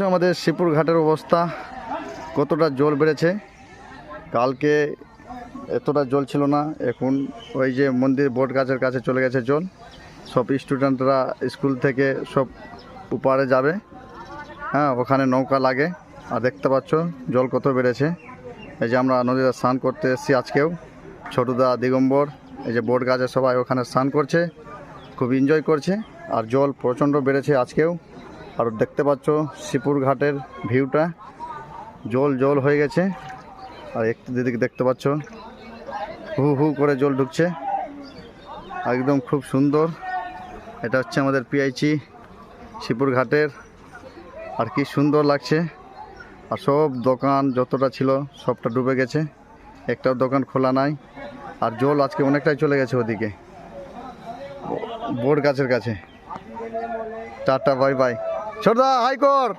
আমাদের শিবপুর ঘাটের অবস্থা কতটা জল বেড়েছে। কালকে এতটা জল ছিল না, এখন ওই যে মন্দির বট গাছের কাছে চলে গেছে জল। সব স্টুডেন্টরা স্কুল থেকে সব উপারে যাবে, হ্যাঁ, ওখানে নৌকা লাগে। আর দেখতে পাচ্ছ জল কত বেড়েছে। এই যে আমরা নদীতে স্নান করতে এসেছি আজকেও, ছোটদা, দিগম্বর, এই যে বট গাছে সবাই ওখানে স্নান করছে, খুব এনজয় করছে। আর জল প্রচণ্ড বেড়েছে আজকেও। আর দেখতে পাচ্ছ শিবপুর ঘাটের ভিউটা, জল জল হয়ে গেছে। আর একটু দিদিকে দেখতে পাচ্ছ হু হু করে জল ঢুকছে, একদম খুব সুন্দর। এটা হচ্ছে আমাদের পিআইচি শিবপুর ঘাটের। আর কি সুন্দর লাগছে। আর সব দোকান যতটা ছিল সবটা ডুবে গেছে, একটাও দোকান খোলা নাই। আর জল আজকে অনেকটাই চলে গেছে ওদিকে বট গাছের কাছে। Tata, bye bye. ছোটদা হাই কর।